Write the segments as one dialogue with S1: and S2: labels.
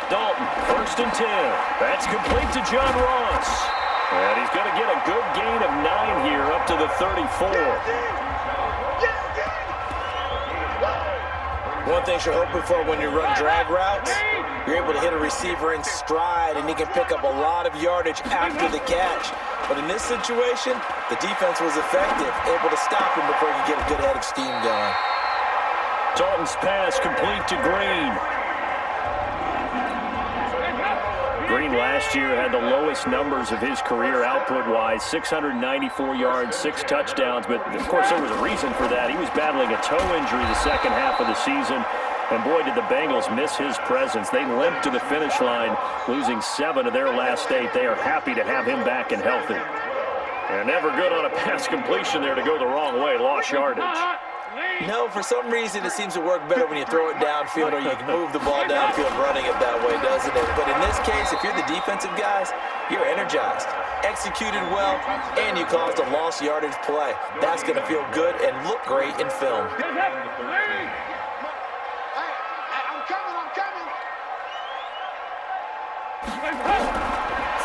S1: Dalton, 1st and 10. That's complete to John Ross. And he's going to get a good gain of 9 here up to the 34.
S2: One thing you're hoping for when you run drag routes, you're able to hit a receiver in stride, and he can pick up a lot of yardage after the catch. But in this situation, the defense was effective, able to stop him before he could get a good head of steam going.
S1: Dalton's pass complete to Green. Green last year had the lowest numbers of his career output-wise, 694 yards, 6 touchdowns. But, of course, there was a reason for that. He was battling a toe injury the second half of the season. And, boy, did the Bengals miss his presence. They limped to the finish line, losing 7 of their last 8. They are happy to have him back and healthy. And never good on a pass completion there to go the wrong way. Lost yardage.
S2: No, for some reason it seems to work better when you throw it downfield or you can move the ball downfield running it that way, doesn't it? But in this case, if you're the defensive guys, you're energized, executed well, and you caused a lost yardage play. That's going to feel good and look great in film.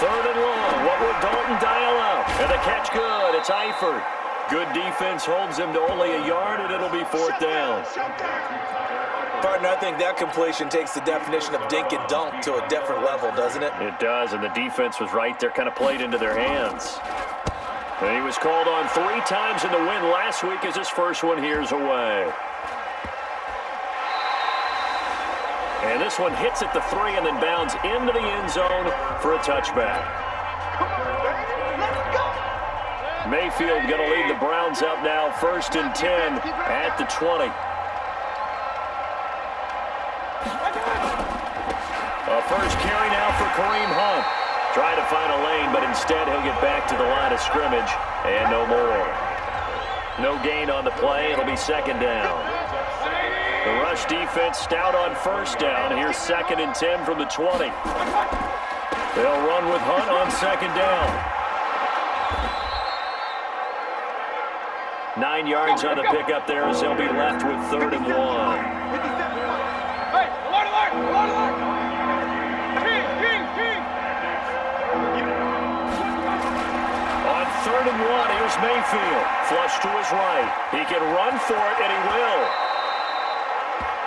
S1: Third and long. What will Dalton dial up? And the catch good. It's Eifert. Good defense holds him to only a yard, and it'll be 4th down.
S2: Partner, I think that completion takes the definition of dink and dunk to a different level, doesn't it?
S1: It does, and the defense was right there, kind of played into their hands. And he was called on 3 times in the win last week as his first one here's away. And this one hits at the 3 and then bounds into the end zone for a touchback. Mayfield going to lead the Browns up now, 1st and 10 at the 20. A first carry now for Kareem Hunt. Trying to find a lane, but instead he'll get back to the line of scrimmage and no more. No gain on the play. It'll be 2nd down. The rush defense stout on 1st down. Here's 2nd and 10 from the 20. They'll run with Hunt on 2nd down. 9 yards on the pickup there as they'll be left with 3rd and 1.
S3: Hey, alert!
S1: On 3rd and 1, here's Mayfield. Flush to his right. He can run for it, and he will.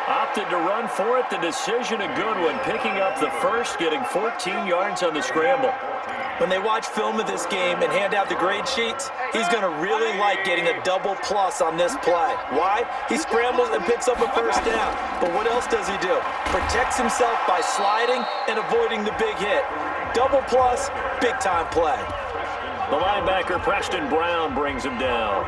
S1: Opted to run for it. The decision a good one. Picking up the first, getting 14 yards on the scramble.
S2: When they watch film of this game and hand out the grade sheets, he's going to really like getting a double plus on this play. Why? He scrambles and picks up a 1st down. But what else does he do? Protects himself by sliding and avoiding the big hit. Double plus, big-time play.
S1: The linebacker, Preston Brown, brings him down.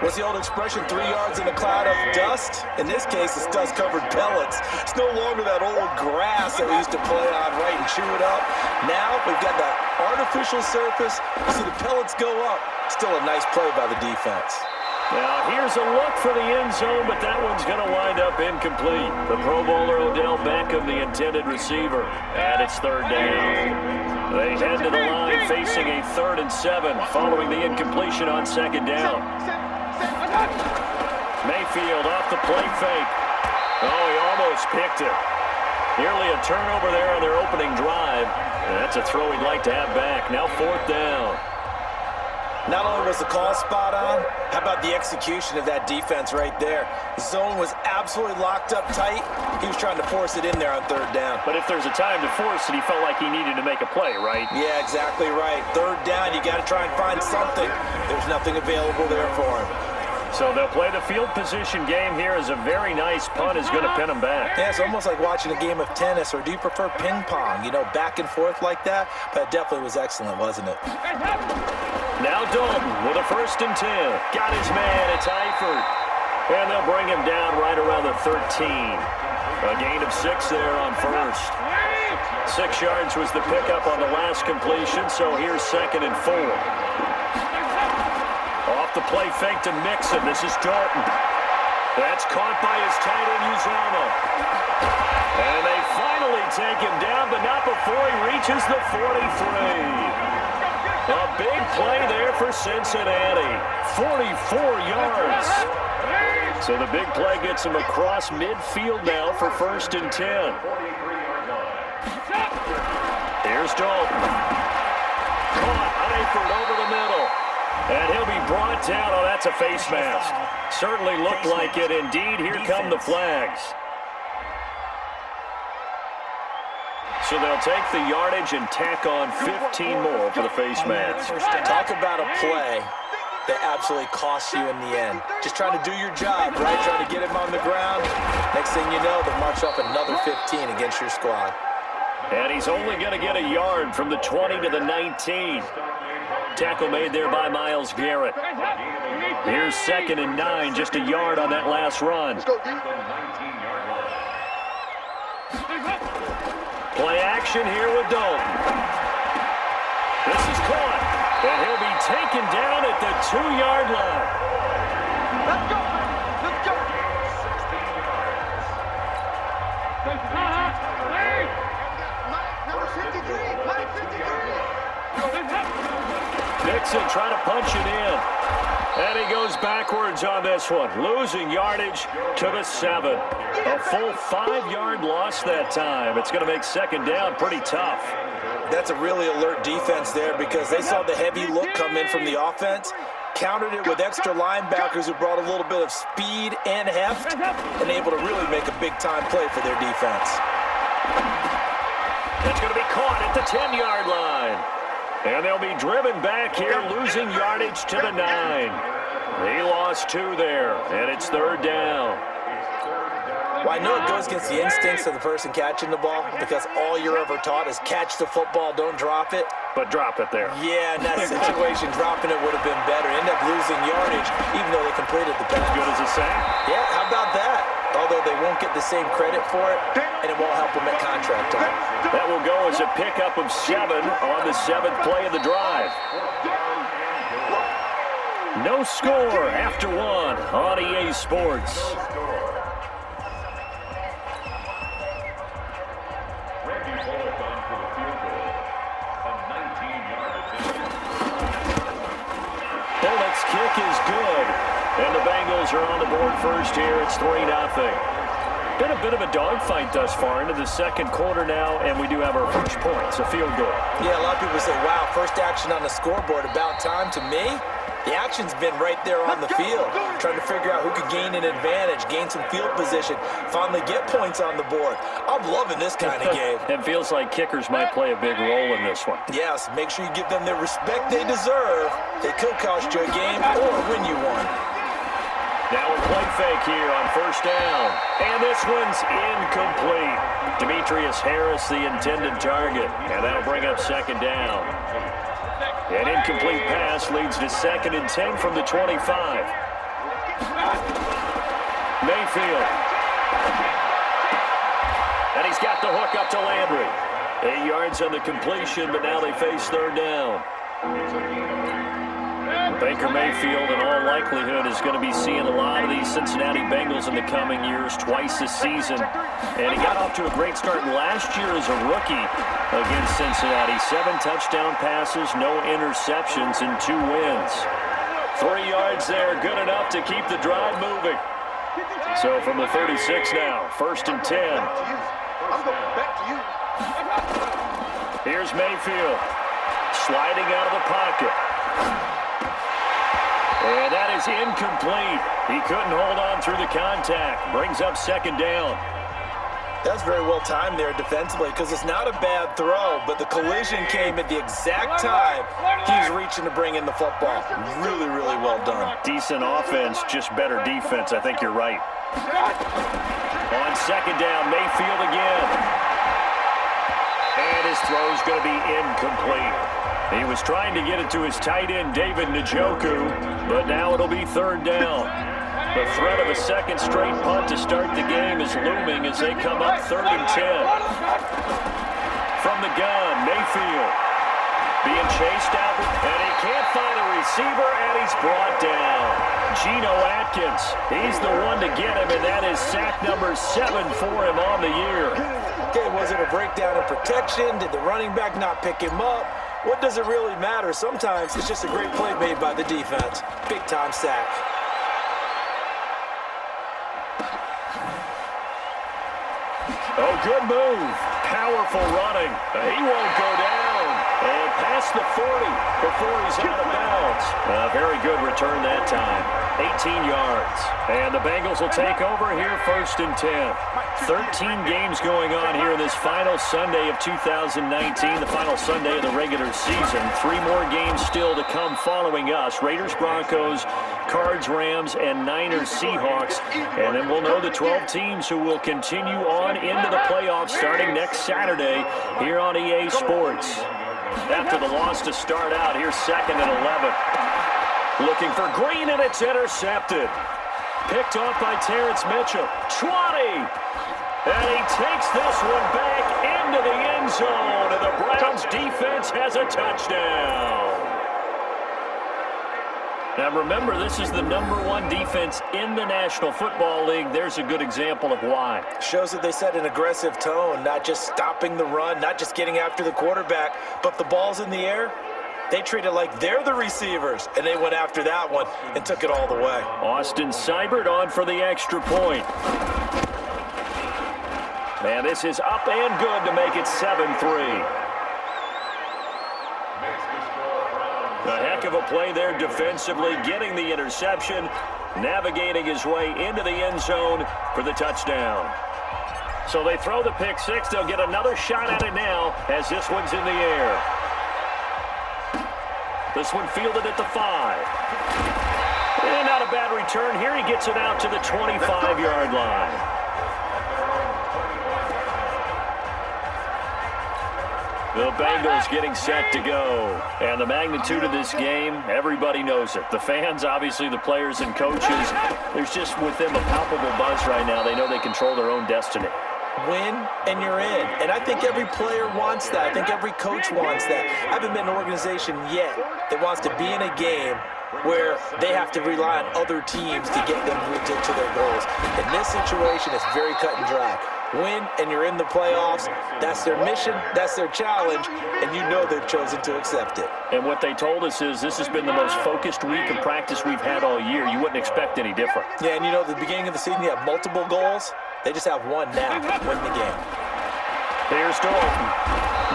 S2: What's the old expression, 3 yards in a cloud of dust? In this case, it's dust-covered pellets. It's no longer that old grass that we used to play on, right, and chew it up. Now, we've got that artificial surface. You see the pellets go up. Still a nice play by the defense.
S1: Now, here's a look for the end zone, but that one's going to wind up incomplete. The Pro Bowler Odell Beckham, the intended receiver, and it's 3rd down. They head to the line facing a 3rd and 7 following the incompletion on 2nd down. Mayfield off the play fake. Oh, he almost picked it. Nearly a turnover there on their opening drive. And that's a throw he'd like to have back. Now 4th down.
S2: Not only was the call spot on, how about the execution of that defense right there? The zone was absolutely locked up tight. He was trying to force it in there on 3rd down.
S1: But if there's a time to force it, he felt like he needed to make a play, right?
S2: Yeah, exactly right. 3rd down, you got to try and find something. There's nothing available there for him.
S1: So they'll play the field position game here as a very nice punt is going to pin them back.
S2: Yeah, it's almost like watching a game of tennis, or do you prefer ping pong? You know, back and forth like that? But it definitely was excellent, wasn't it?
S1: Now Dalton with a 1st and 10. Got his man, it's Eifert. And they'll bring him down right around the 13. A gain of 6 there on 1st. 6 yards was the pickup on the last completion, so here's 2nd and 4. Off the play fake to Mixon. This is Dalton. That's caught by his tight end, Uzama. And they finally take him down, but not before he reaches the 43. A big play there for Cincinnati. 44 yards. So the big play gets him across midfield now for 1st and 10. Here's Dalton. Caught Eifert over the middle. And he'll be brought down. Oh, that's a face mask. Certainly looked like it. Indeed, here come the flags. So they'll take the yardage and tack on 15 more for the face mask.
S2: Talk about a play that absolutely costs you in the end. Just trying to do your job, right? Trying to get him on the ground. Next thing you know, they'll march off another 15 against your squad.
S1: And he's only going to get a yard from the 20 to the 19. Tackle made there by Myles Garrett. Here's 2nd and 9, just a yard on that last run. Play action here with Dalton. This is caught, and he'll be taken down at the 2-yard line.
S3: Let's go! Let's go! Number 53! Mike 53!
S1: Nixon trying to punch it in. And he goes backwards on this one. Losing yardage to the 7. A full 5-yard loss that time. It's going to make 2nd down pretty tough.
S2: That's a really alert defense there because they saw the heavy look come in from the offense, countered it with extra linebackers who brought a little bit of speed and heft, and able to really make a big-time play for their defense.
S1: It's going to be caught at the 10-yard line. And they'll be driven back here, losing yardage to the 9. He lost 2 there, and it's 3rd down.
S2: Well, I know it goes against the instincts of the person catching the ball because all you're ever taught is catch the football, don't drop it.
S1: But drop it there.
S2: Yeah, in that situation, dropping it would have been better. End up losing yardage, even though they completed the pass.
S1: As good as a sack?
S2: Yeah, how about that? Although they won't get the same credit for it, and it won't help them at contract time.
S1: That will go as a pickup of 7 on the 7th play of the drive. No score after 1 on EA Sports. Bullett's kick is good. And the Bengals are on the board first here. It's 3-0. Been a bit of a dogfight thus far into the 2nd quarter now, and we do have our first points, a field goal.
S2: Yeah, a lot of people say, wow, first action on the scoreboard, about time. To me, the action's been right there on the field, trying to figure out who could gain an advantage, gain some field position, finally get points on the board. I'm loving this kind of game.
S1: It feels like kickers might play a big role in this one.
S2: Yes, make sure you give them the respect they deserve. They could cost you a game or win you one.
S1: Now a play fake here on 1st down. And this one's incomplete. Demetrius Harris, the intended target. And that'll bring up 2nd down. An incomplete pass leads to 2nd and 10 from the 25. Mayfield. And he's got the hook up to Landry. 8 yards on the completion, but now they face 3rd down. Baker Mayfield, in all likelihood, is going to be seeing a lot of these Cincinnati Bengals in the coming years, twice this season. And he got off to a great start last year as a rookie against Cincinnati. 7 touchdown passes, no interceptions, and 2 wins. 3 yards there, good enough to keep the drive moving. So from the 36 now, 1st and 10.
S3: I'm going back to you.
S1: Here's Mayfield, sliding out of the pocket. And that is incomplete. He couldn't hold on through the contact. Brings up 2nd down.
S2: That's very well timed there defensively because it's not a bad throw, but the collision came at the exact time he was reaching to bring in the football. Really, really well done.
S1: Decent offense, just better defense. I think you're right. On 2nd down, Mayfield again. And his throw's going to be incomplete. He was trying to get it to his tight end, David Njoku, but now it'll be 3rd down. The threat of a 2nd straight punt to start the game is looming as they come up 3rd and 10. From the gun, Mayfield being chased out, and he can't find a receiver, and he's brought down. Geno Atkins, he's the one to get him, and that is sack number 7 for him on the year.
S2: Okay, was it a breakdown in protection? Did the running back not pick him up? What does it really matter? Sometimes it's just a great play made by the defense. Big-time sack.
S1: Oh, good move. Powerful running. He won't go down. And past the 40 before he's out of bounds. Very good return that time. 18 yards. And the Bengals will take over here 1st and 10. 13 games going on here in this final Sunday of 2019, the final Sunday of the regular season. 3 more games still to come following us. Raiders, Broncos, Cards, Rams, and Niners, Seahawks. And then we'll know the 12 teams who will continue on into the playoffs starting next Saturday here on EA Sports. After the loss to start out, here's 2nd and 11. Looking for Green, and it's intercepted. Picked off by Terrence Mitchell. 20! And he takes this one back into the end zone, and the Browns defense has a touchdown. Now remember, this is the #1 defense in the National Football League. There's a good example of why.
S2: Shows that they set an aggressive tone, not just stopping the run, not just getting after the quarterback, but the ball's in the air. They treat it like they're the receivers, and they went after that one and took it all the way.
S1: Austin Seibert on for the extra point. And this is up and good to make it 7-3. A heck of a play there defensively, getting the interception, navigating his way into the end zone for the touchdown. So they throw the pick six. They'll get another shot at it now as this one's in the air. This one fielded at the 5. And not a bad return here. He gets it out to the 25-yard line. The Bengals getting set to go. And the magnitude of this game, everybody knows it. The fans, obviously the players and coaches, there's just with them a palpable buzz right now. They know they control their own destiny.
S2: Win, and you're in. And I think every player wants that. I think every coach wants that. I haven't been in an organization yet that wants to be in a game where they have to rely on other teams to get them to their goals. In this situation, it's very cut and dry. Win, and you're in the playoffs. That's their mission. That's their challenge. And you know they've chosen to accept it.
S1: And what they told us is this has been the most focused week of practice we've had all year. You wouldn't expect any different.
S2: Yeah, and you know, at the beginning of the season, you have multiple goals. They just have one now. Win the game.
S1: Here's Dalton.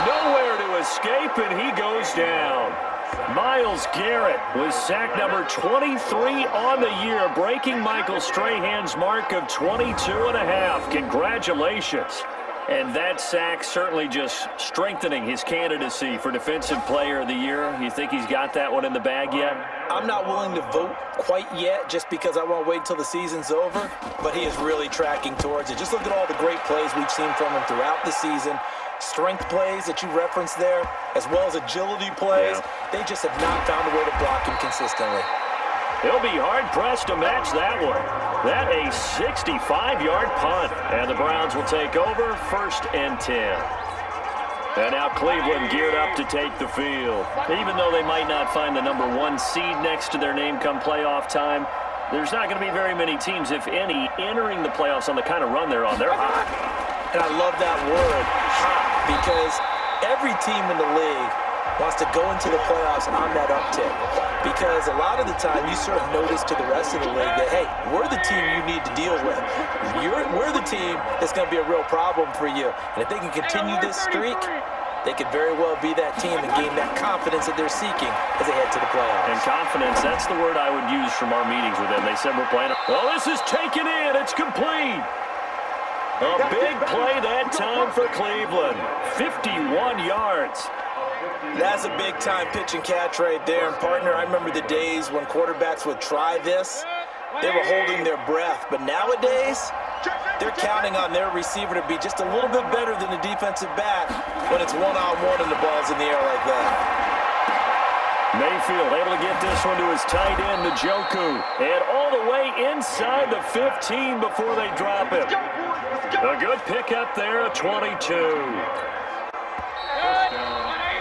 S1: Nowhere to escape, and he goes down. Myles Garrett with sack number 23 on the year, breaking Michael Strahan's mark of 22.5. Congratulations. And that sack certainly just strengthening his candidacy for Defensive Player of the Year. You think he's got that one in the bag yet?
S2: I'm not willing to vote quite yet just because I want to wait until the season's over, but he is really tracking towards it. Just look at all the great plays we've seen from him throughout the season. Strength plays that you referenced there, as well as agility plays. Yeah. They just have not found a way to block him consistently.
S1: He'll be hard-pressed to match that one. That a 65-yard punt. And the Browns will take over 1st and 10. And now Cleveland geared up to take the field. Even though they might not find the #1 seed next to their name come playoff time, there's not going to be very many teams, if any, entering the playoffs on the kind of run they're on. They're hot.
S2: And I love that word, hot, because every team in the league wants to go into the playoffs on that uptick. Because a lot of the time you sort of notice to the rest of the league that, hey, we're the team you need to deal with. We're the team that's going to be a real problem for you. And if they can continue this streak, they could very well be that team and gain that confidence that they're seeking as they head to the playoffs.
S1: And confidence, that's the word I would use from our meetings with them. They said we're playing. Well, this is taken in. It's complete. A big play that time for Cleveland. 51 yards.
S2: That's a big-time pitch and catch right there. And, partner, I remember the days when quarterbacks would try this. They were holding their breath. But nowadays, they're counting on their receiver to be just a little bit better than the defensive back when it's one-on-one and the ball's in the air like that.
S1: Mayfield able to get this one to his tight end, Njoku. And all the way inside the 15 before they drop it. A good pickup there, a 22.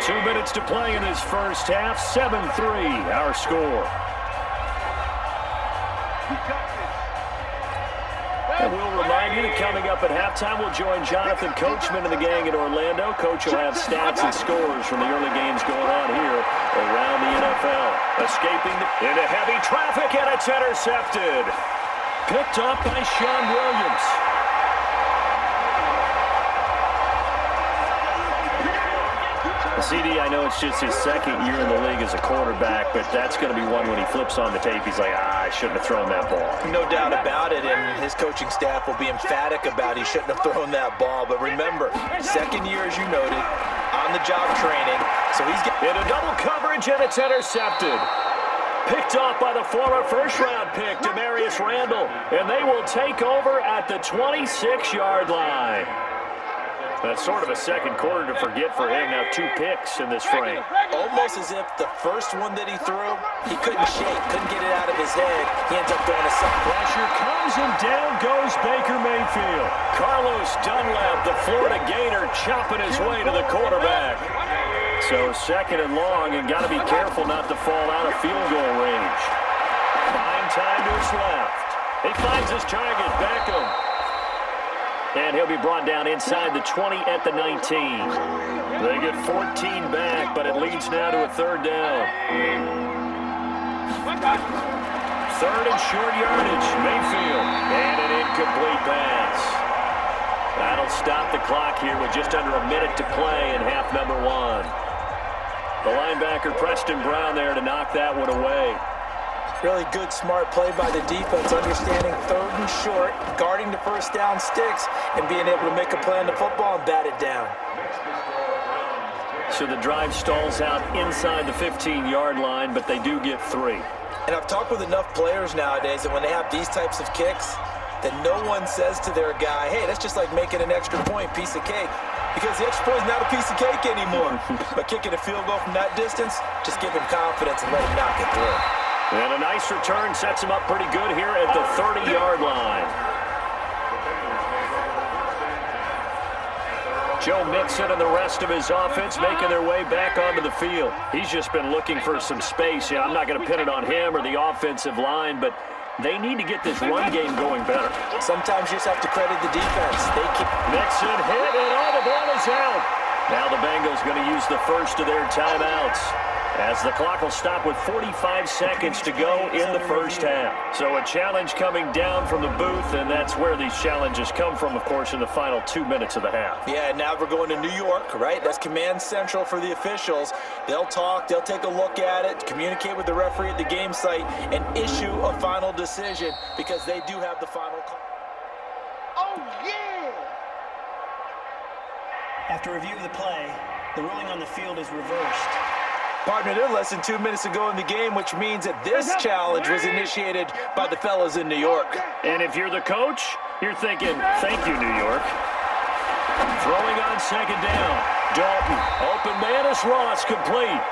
S1: 2 minutes to play in this first half. 7-3, our score. And we'll remind you that coming up at halftime, we'll join Jonathan Coachman and the gang in Orlando. Coach will have stats and scores from the early games going on here around the NFL. Escaping into heavy traffic, and it's intercepted. Picked up by Sean Williams. CD, I know it's just his second year in the league as a quarterback, but that's going to be one when he flips on the tape, he's like, I shouldn't have thrown that ball.
S2: No doubt about it, and his coaching staff will be emphatic about he shouldn't have thrown that ball. But remember, second year, as you noted, on-the-job training, so he's getting
S1: into double coverage, and it's intercepted. Picked off by the former first-round pick, Demarius Randall, and they will take over at the 26-yard line. That's sort of a second quarter to forget for him. Now 2 picks in this frame.
S2: Almost as if the first one that he threw, he couldn't shake, couldn't get it out of his head. He ends up throwing a second.
S1: Pressure comes, and down goes Baker Mayfield. Carlos Dunlap, the Florida Gator, chopping his way to the quarterback. So second and long, and got to be careful not to fall out of field goal range. Fine time to his left. He finds his target, Beckham. And he'll be brought down inside the 20 at the 19. They get 14 back, but it leads now to a third down. Third and short yardage, Mayfield. And an incomplete pass. That'll stop the clock here with just under a minute to play in half number 1. The linebacker, Preston Brown, there to knock that one away.
S2: Really good, smart play by the defense, understanding third and short, guarding the first down sticks, and being able to make a play on the football and bat it down.
S1: So the drive stalls out inside the 15-yard line, but they do get 3.
S2: And I've talked with enough players nowadays that when they have these types of kicks, that no one says to their guy, hey, that's just like making an extra point, piece of cake. Because the extra point is not a piece of cake anymore. But kicking a field goal from that distance, just give him confidence and let him knock it through.
S1: And a nice return sets him up pretty good here at the 30-yard line. Joe Mixon and the rest of his offense making their way back onto the field. He's just been looking for some space. Yeah, I'm not going to pin it on him or the offensive line, but they need to get this run game going better.
S2: Sometimes you just have to credit the defense. They keep
S1: Mixon hit, and all the ball is out. Now the Bengals going to use the first of their timeouts, as the clock will stop with 45 seconds to go in the first half. So a challenge coming down from the booth, and that's where these challenges come from, of course, in the final 2 minutes of the half.
S2: Yeah, now we're going to New York, right? That's command central for the officials. They'll talk, they'll take a look at it, communicate with the referee at the game site, and issue a final decision because they do have the final call.
S3: Oh, yeah!
S4: After review of the play, the ruling on the field is reversed.
S2: Partner, they're less than 2 minutes to go in the game, which means that this challenge was initiated by the fellas in New York.
S1: And if you're the coach, you're thinking, thank you, New York. Throwing on second down. Dalton, open man is Ross, complete.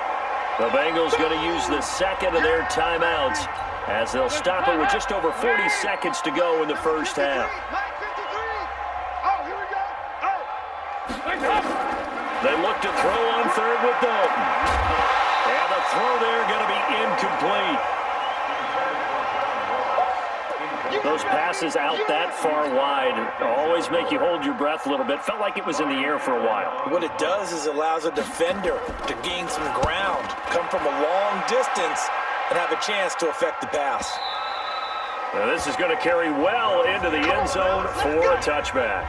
S1: The Bengals going to use the second of their timeouts as they'll stop it with just over 40 seconds to go in the first half.
S3: Oh, here we go. Oh.
S1: They look to throw on third with Dalton. And the throw there going to be incomplete. Those passes out that far wide always make you hold your breath a little bit. Felt like it was in the air for a while.
S2: What it does is allows a defender to gain some ground, come from a long distance, and have a chance to affect the pass.
S1: Now this is going to carry well into the end zone for a touchback.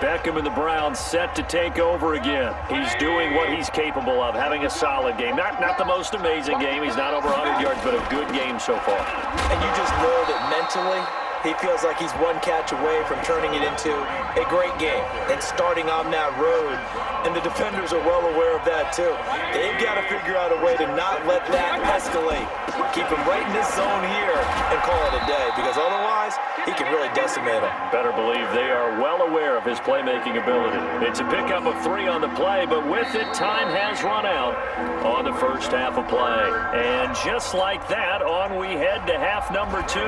S1: Beckham and the Browns set to take over again. He's doing what he's capable of, having a solid game. Not the most amazing game. He's not over 100 yards, but a good game so far.
S2: And you just know that mentally, he feels like he's one catch away from turning it into a great game and starting on that road. And the defenders are well aware of that too. They've got to figure out a way to not let that escalate. Keep him right in this zone here and call it a day, because otherwise he can really decimate them.
S1: Better believe they are well aware of his playmaking ability. It's a pickup of 3 on the play, but with it, time has run out on the first half of play. And just like that, on we head to half number 2.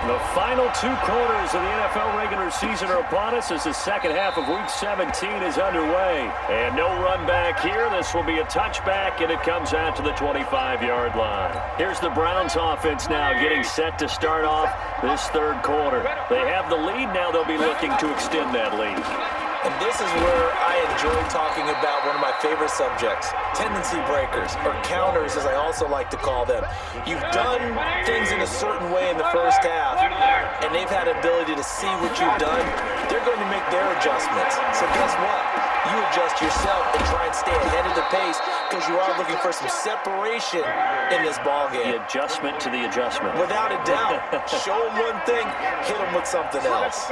S1: The final 2 quarters of the NFL regular season are upon us as the second half of Week 17 is underway. And no run back here. This will be a touchback, and it comes out to the 25-yard line. Here's the Browns offense now getting set to start off this third quarter. They have the lead. Now they'll be looking to extend that lead.
S2: And this is where I enjoy talking about one of my favorite subjects, tendency breakers, or counters as I also like to call them. You've done things in a certain way in the first half, and they've had ability to see what you've done. They're going to make their adjustments. So guess what? You adjust yourself and try and stay ahead of the pace because you are looking for some separation in this ball game.
S1: The adjustment to the adjustment.
S2: Without a doubt. Show them one thing, hit them with something else.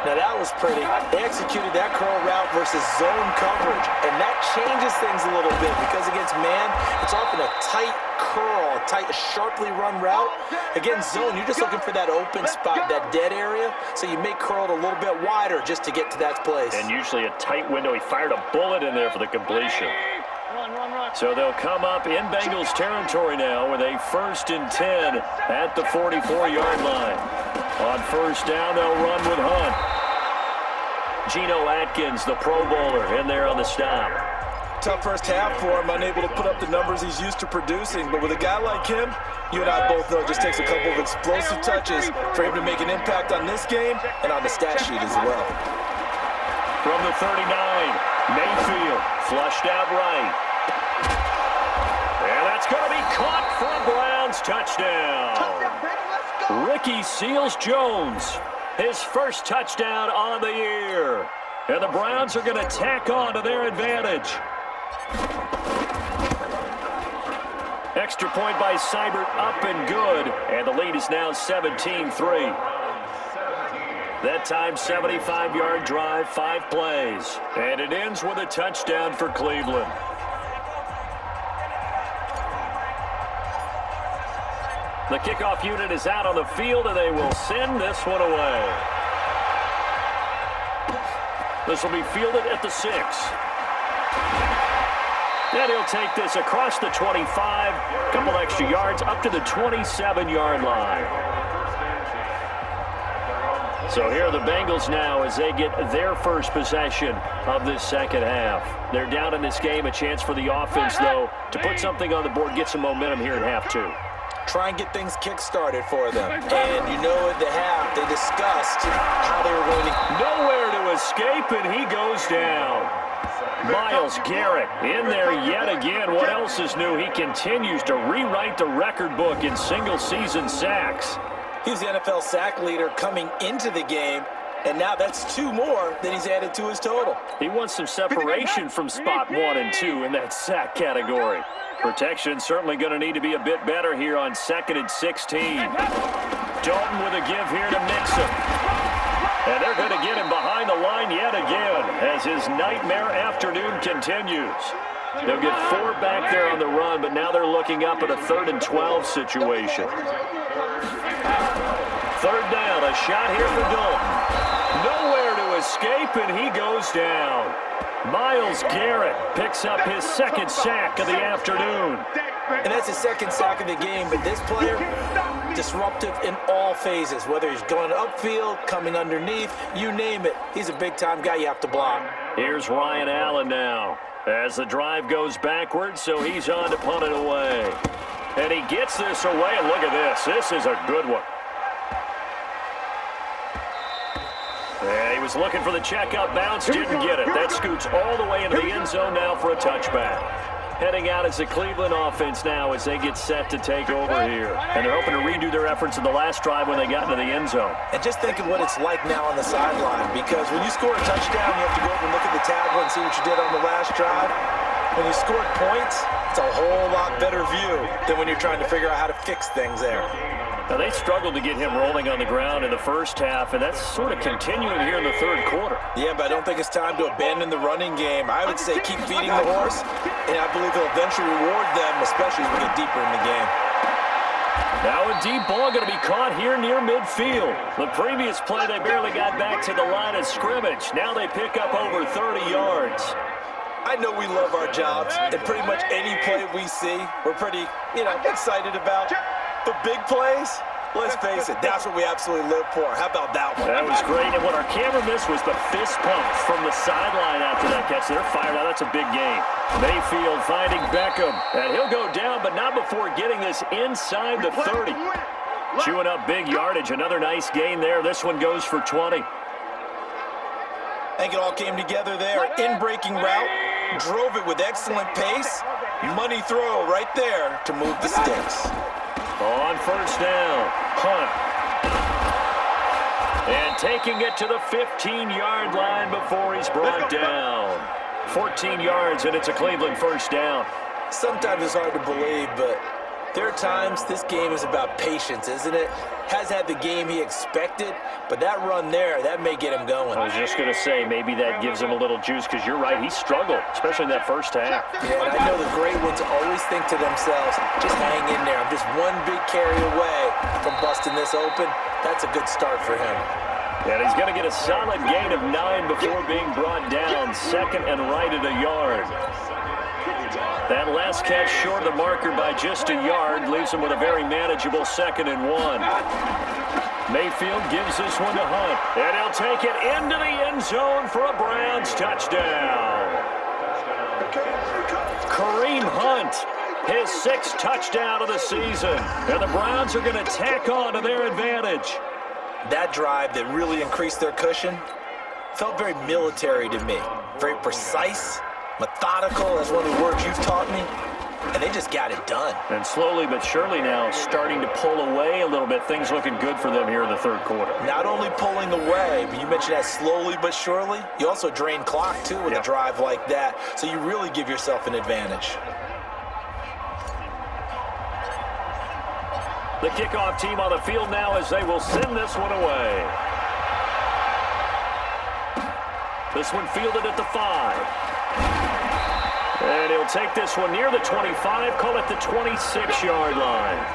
S2: Now that was pretty. They executed that curl route versus zone coverage, and that changes things a little bit because against man, it's often a tight curl, a tight, sharply run route. Against zone, you're just looking for that open spot, that dead area, so you may curl it a little bit wider just to get to that place.
S1: And usually a tight window. He fired a bullet in there for the completion. So they'll come up in Bengals territory now with a 1st and 10 at the 44-yard line. On 1st down, they'll run with Hunt. Geno Atkins, the Pro Bowler, in there on the stop.
S2: Tough first half for him, unable to put up the numbers he's used to producing. But with a guy like him, you and I both know it just takes a couple of explosive touches for him to make an impact on this game and on the stat sheet as well.
S1: From the 39, Mayfield flushed out right. And that's going to be caught for a Browns touchdown. Ricky Seals-Jones, his first touchdown on the year. And the Browns are going to tack on to their advantage. Extra point by Seibert, up and good. And the lead is now 17-3. That time, 75-yard drive, 5 plays. And it ends with a touchdown for Cleveland. The kickoff unit is out on the field, and they will send this one away. This will be fielded at the 6. And he'll take this across the 25, a couple extra yards, up to the 27-yard line. So here are the Bengals now as they get their first possession of this second half. They're down in this game, a chance for the offense, though, to put something on the board, get some momentum here in half 2.
S2: Try and get things kick-started for them. And you know at the half, they discussed how they were going to...
S1: Nowhere to escape, and he goes down. Myles Garrett in there yet again. What else is new? He continues to rewrite the record book in single-season sacks.
S2: He's the NFL sack leader coming into the game, and now that's 2 more that he's added to his total.
S1: He wants some separation from spot 1 and 2 in that sack category. Protection certainly going to need to be a bit better here on 2nd and 16. Dalton with a give here to Mixon. And they're going to get him behind the line yet again as his nightmare afternoon continues. They'll get 4 back there on the run, but now they're looking up at a 3rd and 12 situation. 3rd down, a shot here for Dalton. Nowhere to escape, and he goes down. Myles Garrett picks up his 2nd sack of the afternoon.
S2: And that's his 2nd sack of the game, but this player, disruptive in all phases, whether he's going upfield, coming underneath, you name it. He's a big-time guy you have to block.
S1: Here's Ryan Allen now as the drive goes backwards, so he's on to punt it away. And he gets this away, and look at this. This is a good one. And he was looking for the check-up bounce, didn't get it. That scoots all the way into the end zone now for a touchback. Heading out as the Cleveland offense now as they get set to take over here. And they're hoping to redo their efforts in the last drive when they got into the end zone.
S2: And just think of what it's like now on the sideline, because when you score a touchdown, you have to go over and look at the tablet and see what you did on the last drive. When you scored points, it's a whole lot better view than when you're trying to figure out how to fix things there.
S1: Now, they struggled to get him rolling on the ground in the first half, and that's sort of continuing here in the 3rd quarter.
S2: Yeah, but I don't think it's time to abandon the running game. I would say keep feeding the horse, and I believe they'll eventually reward them, especially as we get deeper in the game.
S1: Now a deep ball going to be caught here near midfield. The previous play, they barely got back to the line of scrimmage. Now they pick up over 30 yards.
S2: I know we love our jobs, and pretty much any play we see, we're pretty, excited about. The big plays, let's face it, that's what we absolutely live for. How about that one?
S1: That was great, and what our camera missed was the fist pump from the sideline after that catch. They're fired out. That's a big game. Mayfield finding Beckham, and he'll go down, but not before getting this inside the 30. Chewing up big yardage. Another nice gain there. This one goes for 20.
S2: I think it all came together there. In-breaking route, drove it with excellent pace. Money throw right there to move the sticks.
S1: On 1st down, Hunt. And taking it to the 15-yard line before he's brought down. 14 yards, and it's a Cleveland first down.
S2: Sometimes it's hard to believe, but there are times this game is about patience, isn't it? Has had the game he expected, but that run there, that may get him going.
S1: I was just going to say, maybe that gives him a little juice, because you're right, he struggled, especially in that first half.
S2: Yeah, and I know the great ones always think to themselves, just hang in there. I'm just one big carry away from busting this open. That's a good start for him.
S1: And he's going to get a solid gain of 9 before being brought down. Second and right at a yard. That last catch short of the marker by just a yard leaves him with a very manageable 2nd and 1. Mayfield gives this one to Hunt. And he'll take it into the end zone for a Browns touchdown. Kareem Hunt, his 6th touchdown of the season. And the Browns are going to tack on to their advantage.
S2: That drive that really increased their cushion felt very military to me. Very precise, methodical, that's one of the words you've taught me. And they just got it done.
S1: And slowly but surely now starting to pull away a little bit. Things looking good for them here in the third quarter.
S2: Not only pulling away, but you mentioned that slowly but surely. You also drain clock, too, with a drive like that. So you really give yourself an advantage.
S1: The kickoff team on the field now as they will send this one away. This one fielded at the 5. And he'll take this one near the 25, call it the 26-yard line.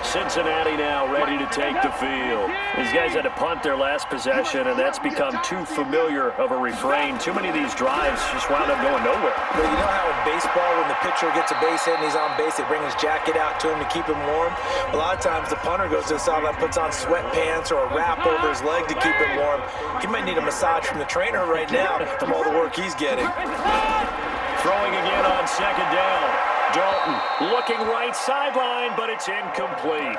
S1: Cincinnati now ready to take the field. These guys had to punt their last possession, and that's become too familiar of a refrain. Too many of these drives just wound up going nowhere.
S2: But you know how in baseball, when the pitcher gets a base hit and he's on base, they bring his jacket out to him to keep him warm? A lot of times the punter goes to the sideline, puts on sweatpants or a wrap over his leg to keep him warm. He might need a massage from the trainer right now from all the work he's getting.
S1: Throwing again on 2nd down. Dalton looking right sideline, but it's incomplete.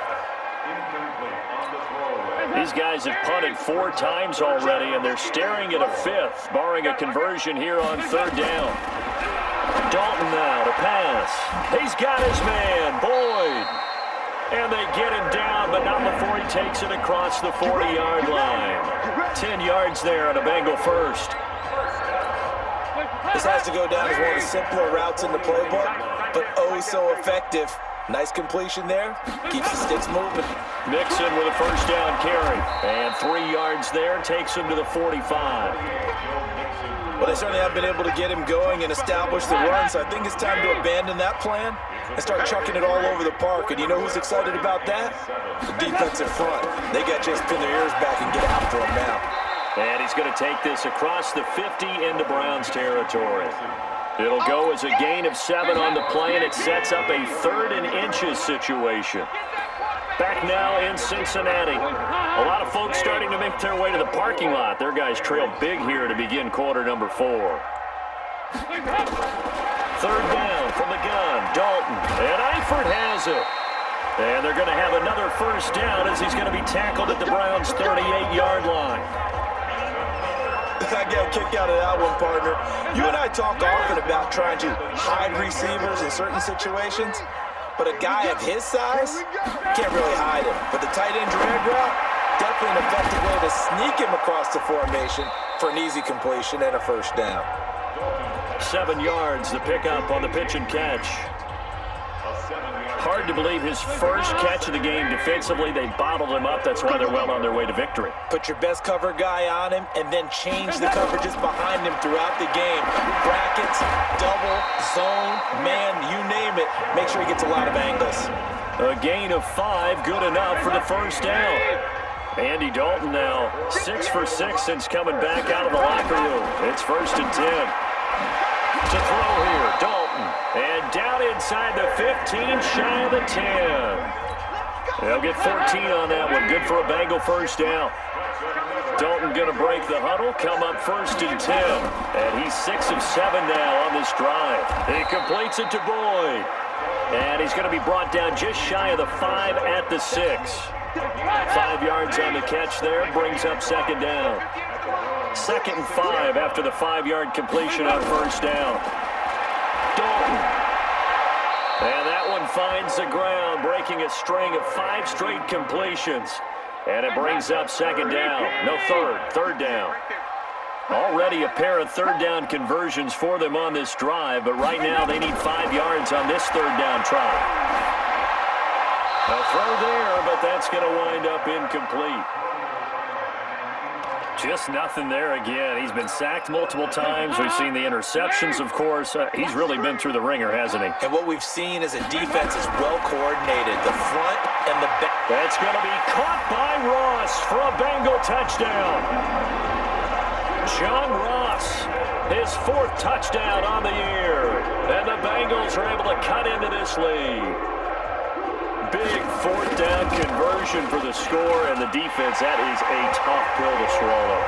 S1: These guys have punted 4 times already, and they're staring at a 5th, barring a conversion here on 3rd down. Dalton now to pass. He's got his man, Boyd. And they get him down, but not before he takes it across the 40-yard line. 10 yards there on a Bengal first.
S2: This has to go down as one of the simpler routes in the playbook, but oh so effective. Nice completion there. Keeps the sticks moving.
S1: Mixon with a first down carry. And 3 yards there takes him to the 45.
S2: Well, they certainly have been able to get him going and establish the run, so I think it's time to abandon that plan and start chucking it all over the park. And you know who's excited about that? The defensive front. They got just pin their ears back and get after him now.
S1: And he's going to take this across the 50 into Browns territory. It'll go as a gain of 7 on the play, and it sets up a 3rd and inches situation. Back now in Cincinnati. A lot of folks starting to make their way to the parking lot. Their guys trail big here to begin quarter number 4. 3rd down from the gun. Dalton. And Eifert has it. And they're going to have another first down as he's going to be tackled at the Browns' 38-yard line.
S2: I got a kick out of that one, partner. You and I talk often about trying to hide receivers in certain situations, but a guy of his size can't really hide him. But the tight end drag route, definitely an effective way to sneak him across the formation for an easy completion and a first down.
S1: 7 yards, the pickup on the pitch and catch. Hard to believe his first catch of the game defensively. They bottled him up. That's why they're well on their way to victory.
S2: Put your best cover guy on him and then change the coverages behind him throughout the game. Brackets, double, zone, man, you name it. Make sure he gets a lot of angles.
S1: A gain of 5, good enough for the first down. Andy Dalton now 6 for 6 since coming back out of the locker room. It's 1st and 10. To throw here, Dalton. And down inside the 15, shy of the 10. They'll get 14 on that one. Good for a Bengal first down. Dalton going to break the huddle, come up 1st and 10. And he's 6 of 7 now on this drive. He completes it to Boyd. And he's going to be brought down just shy of the 5 at the 6. 5 yards on the catch there, brings up 2nd down. 2nd and 5 after the 5-yard completion on first down. Dalton. And that one finds the ground, breaking a string of 5 straight completions. And it brings up second down. No, third down. Already a pair of third down conversions for them on this drive, but right now they need 5 yards on this third down try. A throw there, but that's going to wind up incomplete. Just nothing there again. He's been sacked multiple times. We've seen the interceptions, of course. He's really been through the ringer, hasn't he?
S2: And what we've seen is a defense is well coordinated. The front and the back.
S1: That's going to be caught by Ross for a Bengal touchdown. John Ross, his 4th touchdown on the year. And the Bengals are able to cut into this lead. Big 4th down conversion for the score, and the defense, that is a tough pill to swallow.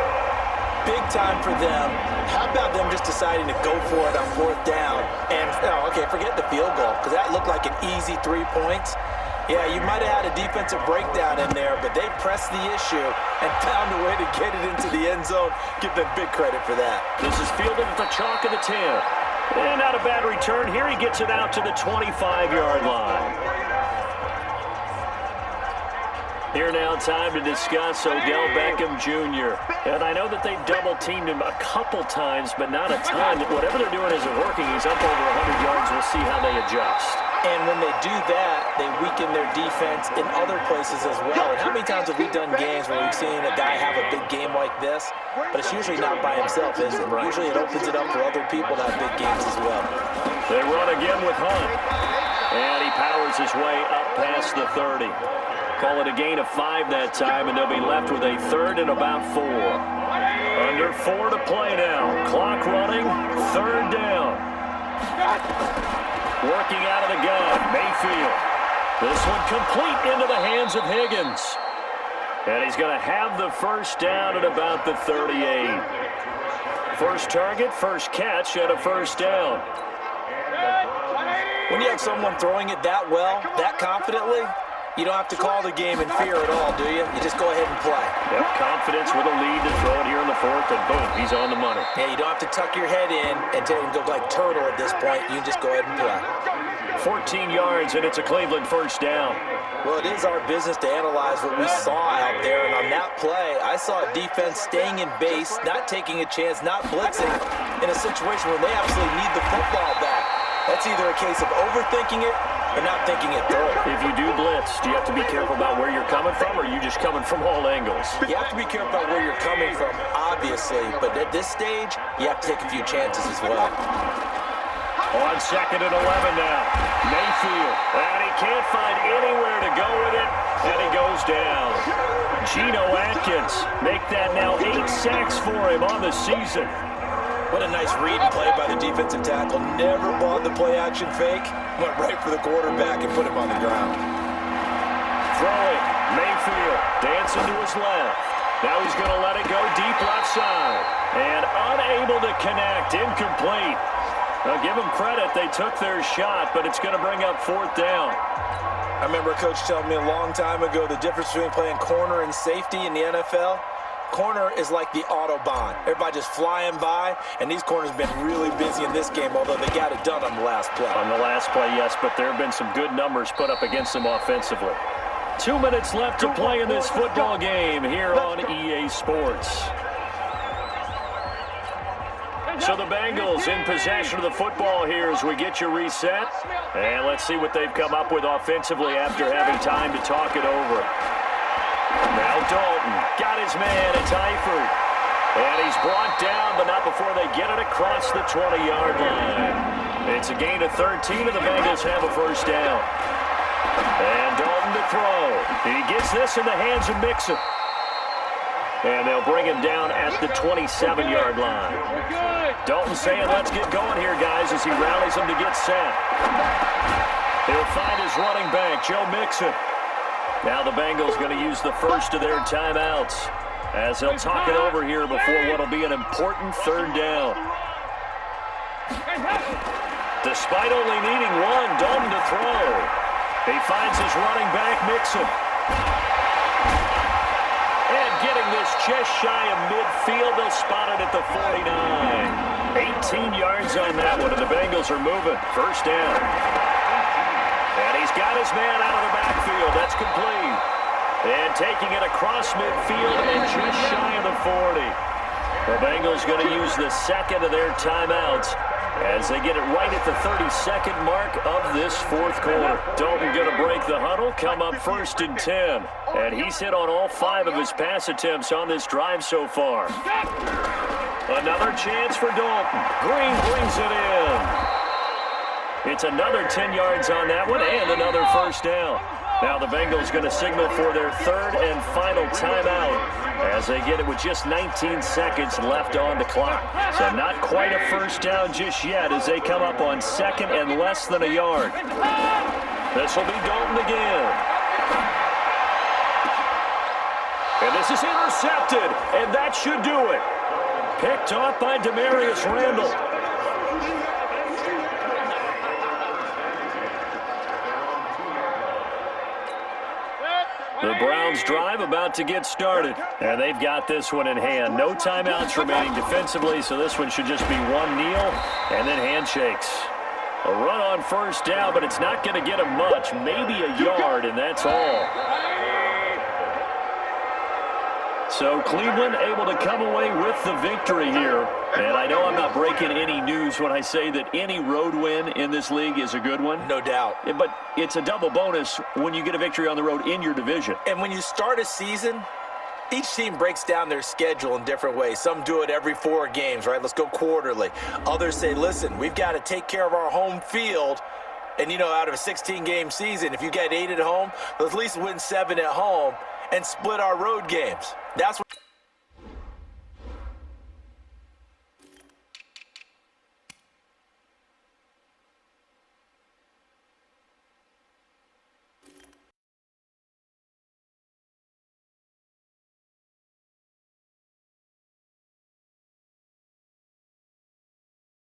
S2: Big time for them. How about them just deciding to go for it on 4th down? And, okay, forget the field goal, because that looked like an easy 3 points. Yeah, you might have had a defensive breakdown in there, but they pressed the issue and found a way to get it into the end zone. Give them big credit for that.
S1: This is fielded at the chalk of the 10. And not a bad return. Here he gets it out to the 25-yard line. Here now, time to discuss Odell Beckham Jr. And I know that they've double-teamed him a couple times, but not a ton. Whatever they're doing isn't working. He's up over 100 yards. We'll see how they adjust.
S2: And when they do that, they weaken their defense in other places as well. And how many times have we done games where we've seen a guy have a big game like this? But it's usually not by himself, is it? Right. Usually it opens it up for other people to have big games as well.
S1: They run again with Hunt. And he powers his way up past the 30. Call it a gain of 5 that time, and they'll be left with a 3rd and about 4. Under 4 to play now. Clock running, 3rd down. Working out of the gun, Mayfield. This one complete into the hands of Higgins. And he's going to have the 1st down at about the 38. First target, first catch, and a 1st down.
S2: When you have someone throwing it that well, that confidently, you don't have to call the game in fear at all, do you? You just go ahead and play.
S1: Yep, confidence with a lead to throw it here in the 4th, and boom, he's on the money.
S2: Yeah, you don't have to tuck your head in and go like turtle at this point. You just go ahead and play.
S1: 14 yards, and it's a Cleveland 1st down.
S2: Well, it is our business to analyze what we saw out there, and on that play, I saw a defense staying in base, not taking a chance, not blitzing, in a situation where they absolutely need the football back. That's either a case of overthinking it or not thinking it through.
S1: If you do blitz, do you have to be careful about where you're coming from, or are you just coming from all angles?
S2: You have to be careful about where you're coming from, obviously, but at this stage, you have to take a few chances as well.
S1: On 2nd and 11 now. Mayfield, and he can't find anywhere to go with it, and he goes down. Geno Atkins make that now 8 sacks for him on the season.
S2: What a nice read and play by the defensive tackle. Never bought the play-action fake. Went right for the quarterback and put him on the ground.
S1: Throwing. Mayfield dancing to his left. Now he's going to let it go deep left side. And unable to connect. Incomplete. Now give them credit. They took their shot, but it's going to bring up 4th down.
S2: I remember a coach telling me a long time ago the difference between playing corner and safety in the NFL. Corner is like the Autobahn. Everybody just flying by, and these corners have been really busy in this game, although they got it done on the last play.
S1: On the last play, yes, but there have been some good numbers put up against them offensively. 2 minutes left to play in this football game here on EA Sports. So the Bengals in possession of the football here as we get you reset. And let's see what they've come up with offensively after having time to talk it over. Now Dalton got his man. It's Eifert. And he's brought down, but not before they get it across the 20-yard line. It's a gain of 13, and the Bengals have a 1st down. And Dalton to throw. He gets this in the hands of Mixon. And they'll bring him down at the 27-yard line. Dalton saying, let's get going here, guys, as he rallies them to get set. He'll find his running back, Joe Mixon. Now the Bengals going to use the first of their timeouts as they'll talk it over here before what will be an important 3rd down. Despite only needing 1, Dalton to throw. He finds his running back, Mixon. And getting this just shy of midfield, they'll spot it at the 49. 18 yards on that one, and the Bengals are moving. 1st down. And he got his man out of the backfield. That's complete. And taking it across midfield and just shy of the 40. The Bengals going to use the second of their timeouts as they get it right at the 32nd mark of this fourth quarter. Dalton going to break the huddle, come up 1st and 10. And he's hit on all 5 of his pass attempts on this drive so far. Another chance for Dalton. Green brings it in. It's another 10 yards on that one and another first down. Now the Bengals going to signal for their 3rd and final timeout as they get it with just 19 seconds left on the clock. So not quite a first down just yet as they come up on 2nd and less than a yard. This will be Dalton again. And this is intercepted, and that should do it. Picked off by Demarius Randall. The Browns drive about to get started, and they've got this one in hand. No timeouts remaining defensively, so this one should just be one kneel and then handshakes. A run on first down, but it's not going to get him much, maybe a yard, and that's all. So Cleveland able to come away with the victory here. And I know I'm not breaking any news when I say that any road win in this league is a good one.
S2: No doubt.
S1: But it's a double bonus when you get a victory on the road in your division.
S2: And when you start a season, each team breaks down their schedule in different ways. Some do it every 4 games, right? Let's go quarterly. Others say, listen, we've got to take care of our home field. And, you know, out of a 16-game season, if you get 8 at home, let's at least win 7 at home and split our road games. That's what